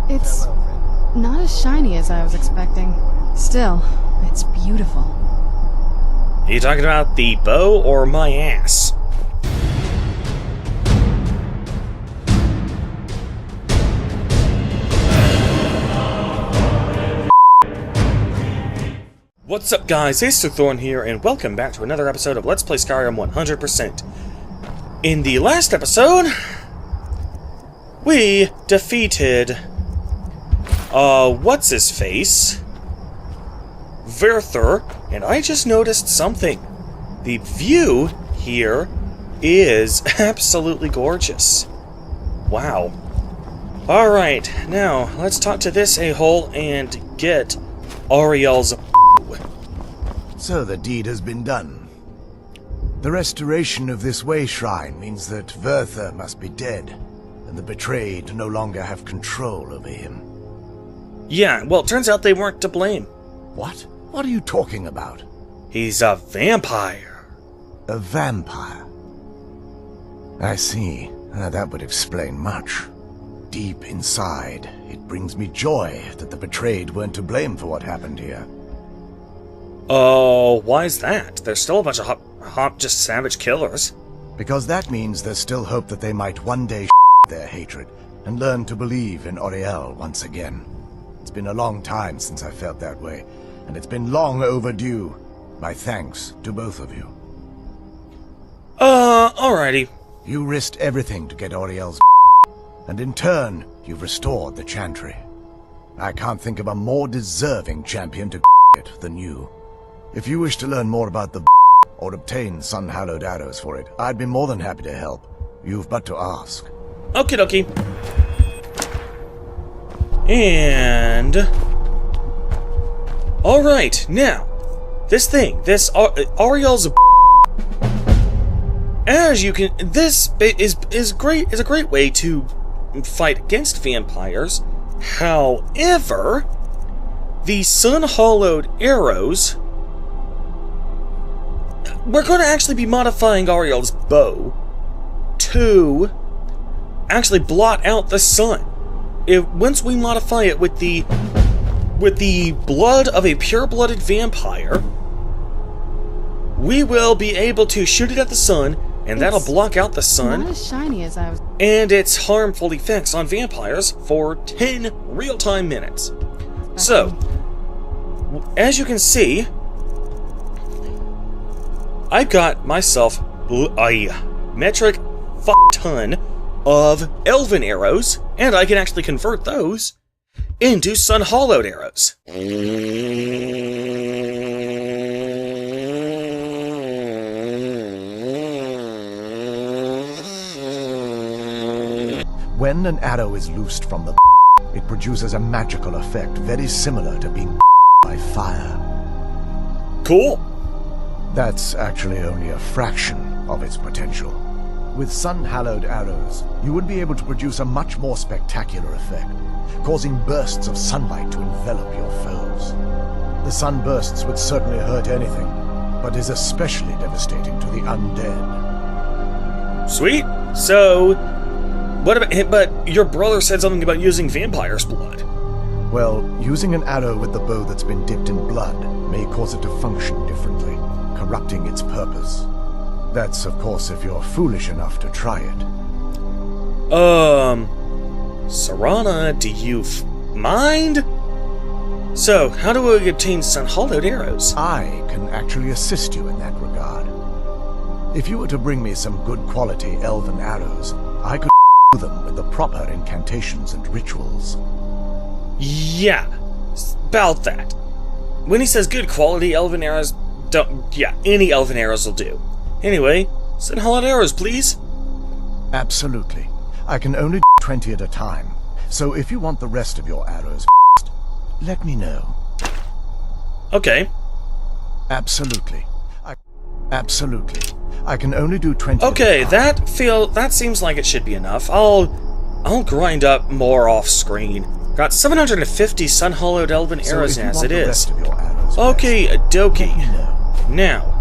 It's not as shiny as I was expecting. Still, it's beautiful. Are you talking about the bow or my ass? What's up guys, Thorn here, and welcome back to another episode of Let's Play Skyrim 100%. In the last episode, we defeated, what's-his-face? Werther, and I just noticed something. The view here is absolutely gorgeous. Wow. Alright, now, let's talk to this a-hole and get Auriel's. So the deed has been done. The restoration of this way shrine means that Werther must be dead, and the betrayed no longer have control over him. Yeah, well, it turns out they weren't to blame. What? What are you talking about? He's a vampire. A vampire? I see. That would explain much. Deep inside, it brings me joy that the betrayed weren't to blame for what happened here. Oh, why is that? There's still a bunch of just savage killers. Because that means there's still hope that they might one day their hatred and learn to believe in Auriel once again. It's been a long time since I felt that way, and it's been long overdue. My thanks to both of you. Alrighty. You risked everything to get Auriel's and in turn, you've restored the Chantry. I can't think of a more deserving champion to it than you. If you wish to learn more about the or obtain sun-hallowed arrows for it, I'd be more than happy to help. You've but to ask. Okie dokie. And... Alright, now, this Auriel's... As you can... This is a great way to fight against vampires. However, the sun-hallowed arrows... We're going to actually be modifying Auriel's bow to actually blot out the sun. Once we modify it with the blood of a pure-blooded vampire, we will be able to shoot it at the sun, and that'll block out the sun not as shiny as I was. And its harmful effects on vampires for 10 real-time minutes. So, as you can see, I've got myself a metric ton of elven arrows, and I can actually convert those into sun-hallowed arrows. When an arrow is loosed from the it produces a magical effect very similar to being by fire. Cool. That's actually only a fraction of its potential. With sun-hallowed arrows, you would be able to produce a much more spectacular effect, causing bursts of sunlight to envelop your foes. The sunbursts would certainly hurt anything, but is especially devastating to the undead. Sweet. So, what about... But your brother said something about using vampire's blood. Well, using an arrow with the bow that's been dipped in blood may cause it to function differently, corrupting its purpose. That's, of course, if you're foolish enough to try it. Serana, do you mind? So, how do we obtain sun-hallowed arrows? I can actually assist you in that regard. If you were to bring me some good quality elven arrows, I could them with the proper incantations and rituals. Yeah, about that. When he says good quality elven arrows, any elven arrows will do. Anyway, sun-hallowed arrows, please. Absolutely. I can only do 20 at a time, so if you want the rest of your arrows, let me know. Okay. Absolutely. Absolutely. I can only do 20 Okay, at a time. that seems like it should be enough. I'll grind up more off screen. Got 750 sun-hallowed elven arrows as it is. Okay, dokie. Now,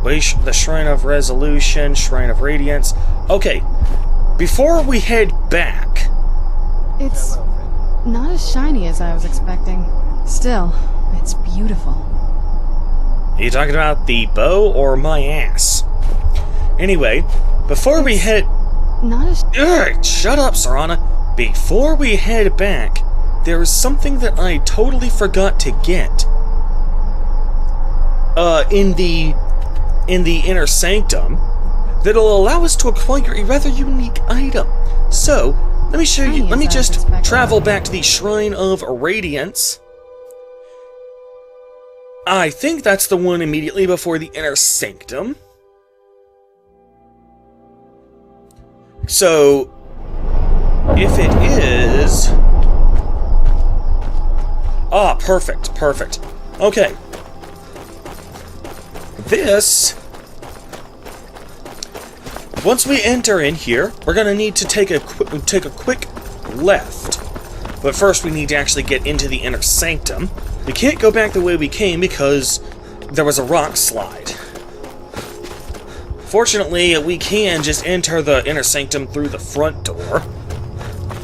the Shrine of Resolution, Shrine of Radiance. Okay, before we head back, It's not as shiny as I was expecting. Still, it's beautiful. Are you talking about the bow or my ass? Anyway, before we head... Not as... Ugh, shut up, Serana. Before we head back, there is something that I totally forgot to get. In the Inner Sanctum, that'll allow us to acquire a rather unique item. So, let me show you. Let me just travel back to the Shrine of Radiance. I think that's the one immediately before the Inner Sanctum. So, if it is... Ah, perfect, perfect. Okay. This... Once we enter in here, we're gonna need to take a quick left. But first we need to actually get into the Inner Sanctum. We can't go back the way we came because there was a rock slide. Fortunately, we can just enter the Inner Sanctum through the front door.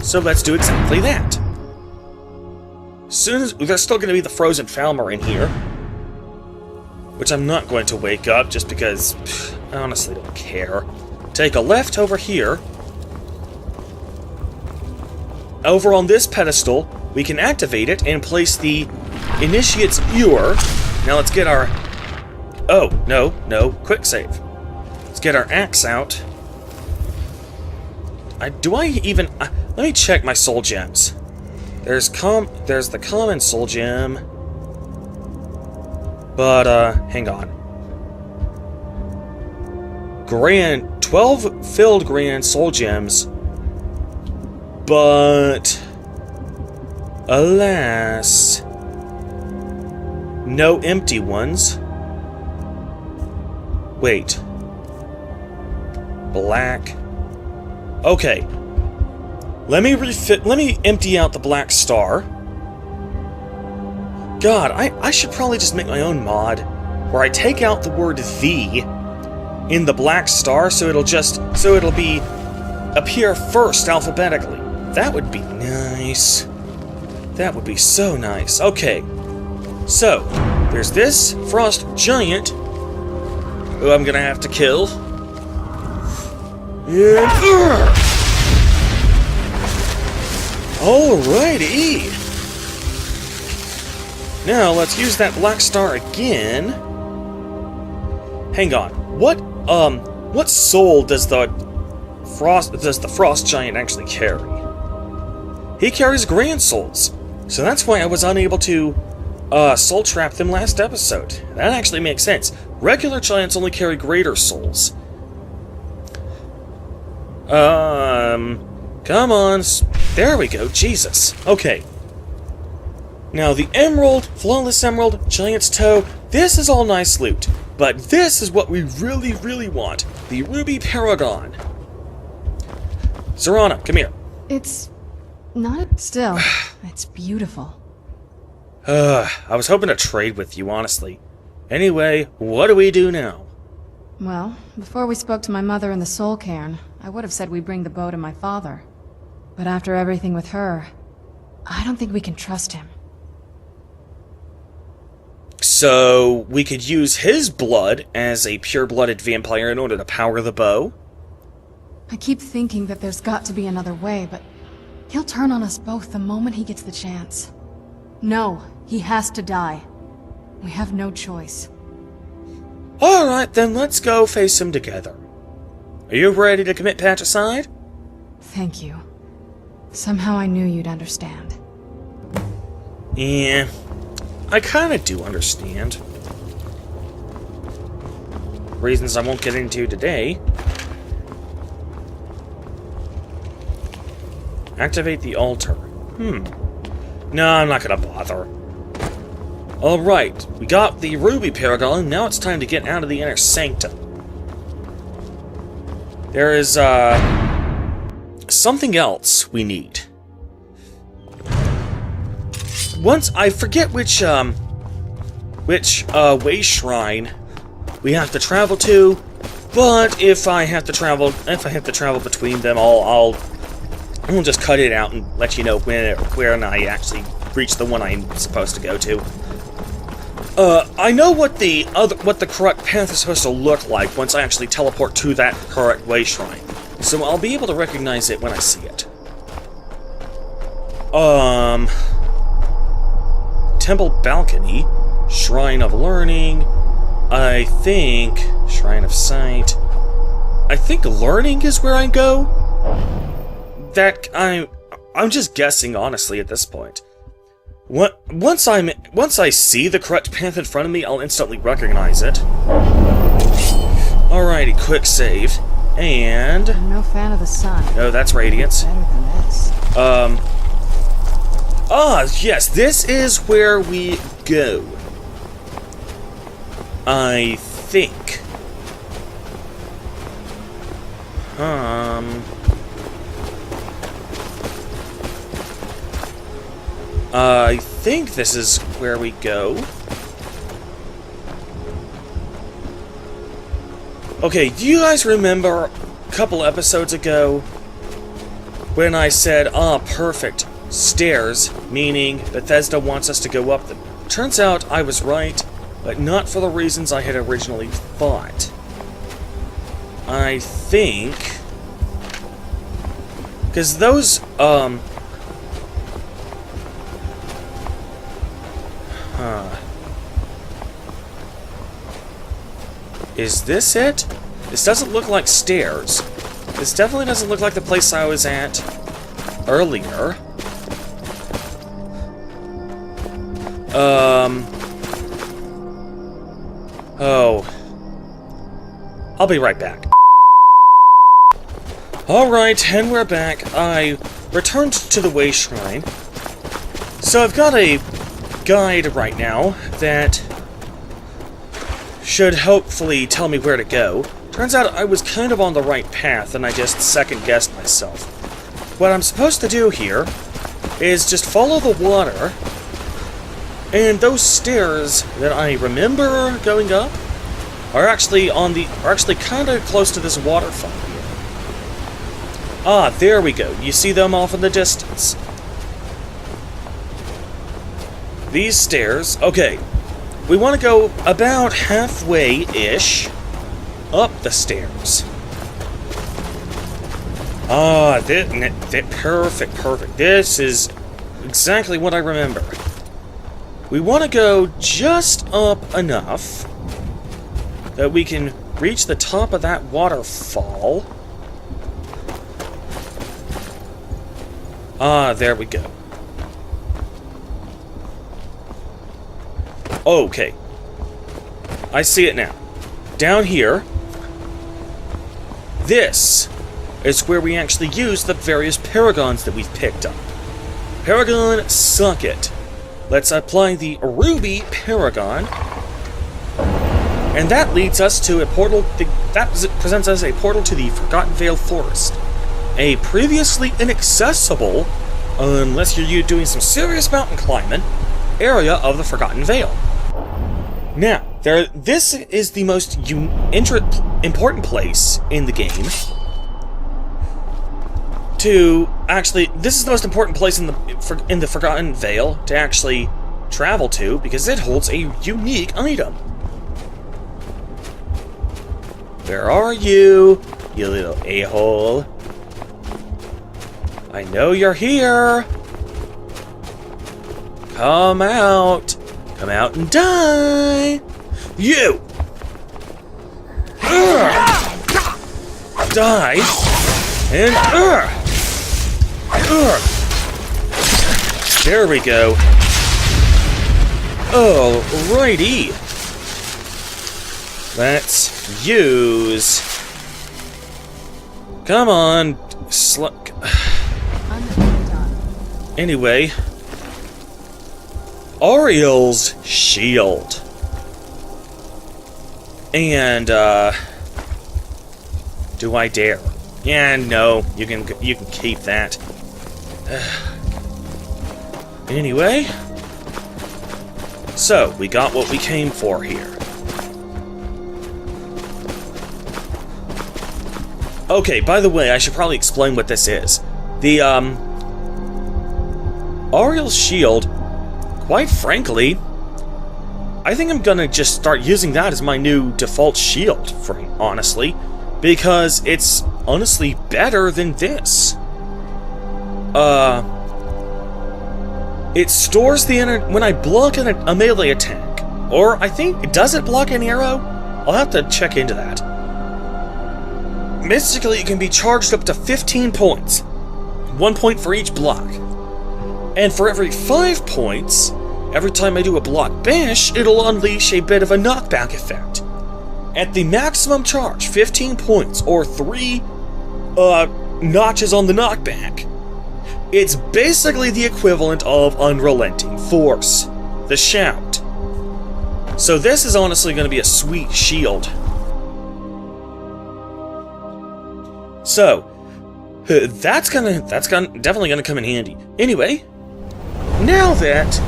So let's do exactly that. Soon as there's still going to be the frozen Falmer in here, which I'm not going to wake up just because I honestly don't care. Take a left over here. Over on this pedestal, we can activate it and place the Initiate's Viewer. Now let's get our... Oh, no, quick save. Let's get our axe out. Let me check my soul gems. There's the common soul gem. But, hang on. 12 filled grand soul gems. But... alas... no empty ones. Wait. Black. Okay. Let me empty out the black star. God, I should probably just make my own mod where I take out the word "the" in the black star so it'll be appear first alphabetically. That would be nice. That would be so nice. Okay. So, there's this frost giant who I'm gonna have to kill. And alrighty. Now let's use that black star again. Hang on. What soul does the frost giant actually carry? He carries grand souls. So that's why I was unable to soul trap them last episode. That actually makes sense. Regular giants only carry greater souls. Come on. There we go. Jesus. Okay. Now, the emerald, flawless emerald, giant's toe, this is all nice loot. But this is what we really, really want. The ruby paragon. Serana, come here. It's not still. It's beautiful. I was hoping to trade with you, honestly. Anyway, what do we do now? Well, before we spoke to my mother in the soul cairn, I would have said we bring the bow to my father. But after everything with her, I don't think we can trust him. So, we could use his blood as a pure-blooded vampire in order to power the bow? I keep thinking that there's got to be another way, but he'll turn on us both the moment he gets the chance. No, he has to die. We have no choice. Alright, then let's go face him together. Are you ready to commit patricide? Thank you. Somehow I knew you'd understand. Yeah, I kinda do understand. Reasons I won't get into today. Activate the altar. No, I'm not gonna bother. Alright, we got the ruby paragon, now it's time to get out of the Inner Sanctum. There is, something else we need. I forget which way shrine we have to travel to, but if I have to travel between them, I'll we'll just cut it out and let you know when I actually reach the one I'm supposed to go to. I know what the correct path is supposed to look like once I actually teleport to that correct way shrine, so I'll be able to recognize it when I see it. Temple Balcony, Shrine of Learning, I think Shrine of Sight. I think Learning is where I go. I'm just guessing, honestly, at this point. Once I see the correct path in front of me, I'll instantly recognize it. Alrighty, quick save, and I'm no fan of the sun. No, that's Radiance. Better than this. Yes, this is where we go. I think. I think this is where we go. Okay, do you guys remember a couple episodes ago when I said, perfect, stairs, meaning Bethesda wants us to go up them? Turns out I was right, but not for the reasons I had originally thought. I think... because those, Is this it? This doesn't look like stairs. This definitely doesn't look like the place I was at earlier. Oh. I'll be right back. Alright, and we're back. I returned to the Way Shrine. So I've got a guide right now that should hopefully tell me where to go. Turns out I was kind of on the right path, and I just second-guessed myself. What I'm supposed to do here is just follow the water, and those stairs that I remember going up are actually kind of close to this waterfall here. There we go. You see them off in the distance. These stairs, okay. We want to go about halfway-ish up the stairs. Perfect. This is exactly what I remember. We want to go just up enough that we can reach the top of that waterfall. There we go. Okay. I see it now. Down here, this is where we actually use the various paragons that we've picked up. Paragon Socket. Let's apply the Ruby Paragon. And that leads us to a portal, that presents us a portal to the Forgotten Vale Forest. A previously inaccessible, unless you're doing some serious mountain climbing, area of the Forgotten Vale. Now, this is the most important place in the game to actually... This is the most important place in the Forgotten Vale to actually travel to, because it holds a unique item. Where are you, you little a-hole? I know you're here! Come out! Come out and die! You! Die! And there we go. Alrighty. Let's use... Come on, Anyway... Auriel's shield. And, do I dare? Yeah, no, you can keep that. Anyway, so we got what we came for here. Okay, by the way, I should probably explain what this is. The, Auriel's shield, quite frankly, I think I'm gonna just start using that as my new default shield, honestly, because it's honestly better than this. It stores the when I block a melee attack, or I think, does it block an arrow? I'll have to check into that. Mystically, it can be charged up to 15 points. 1 point for each block. And for every 5 points, every time I do a block bash, it'll unleash a bit of a knockback effect. At the maximum charge, 15 points, or 3 notches on the knockback. It's basically the equivalent of Unrelenting Force, the Shout. So this is honestly going to be a sweet shield. So, that's definitely gonna come in handy. Anyway, now that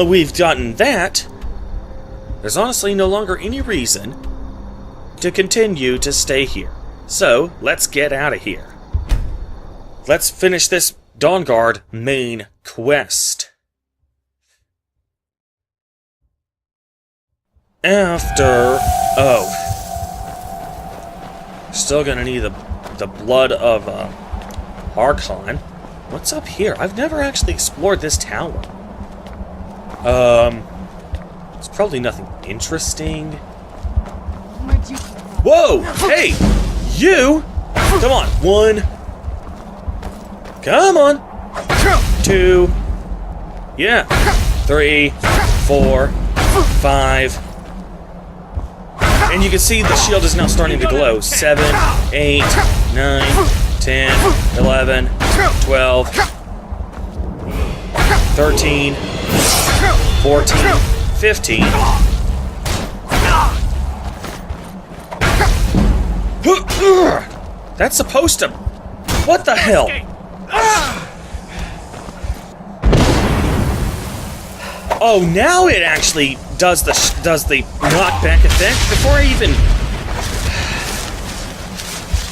we've gotten that, there's honestly no longer any reason to continue to stay here. So, let's get out of here. Let's finish this Dawnguard main quest. Still gonna need the blood of Archon. What's up here? I've never actually explored this tower. It's probably nothing interesting. Whoa! Hey! You! Come on. 1. Come on! 2. Yeah. 3, 4, 5. And you can see the shield is now starting to glow. 7, 8, 9, 10, 11, 12, 13, 14, 15. That's supposed to... What the hell? Oh, now it actually does the knockback effect before I even...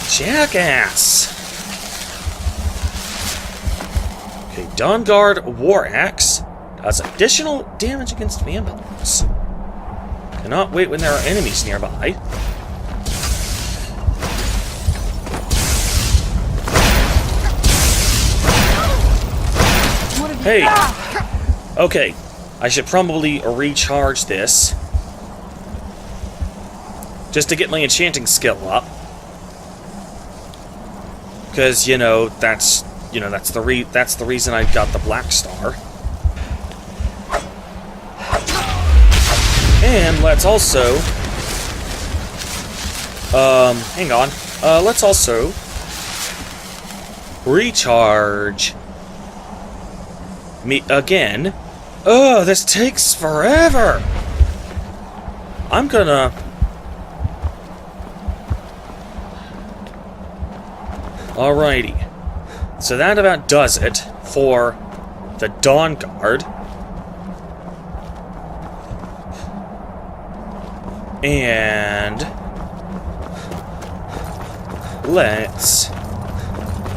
Jackass! Okay, Dawnguard War Axe does additional damage against vampires. Cannot wait when there are enemies nearby. Hey! Okay, I should probably recharge this. Just to get my enchanting skill up. Because, that's the reason I got the Black Star. And let's also... hang on. Let's also... recharge... me again. Ugh, this takes forever! I'm gonna... Alrighty. So that about does it for the Dawnguard. And... let's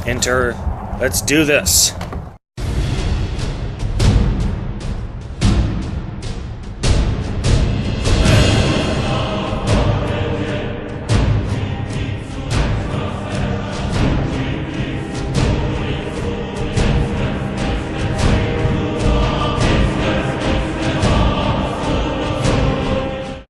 enter... let's do this.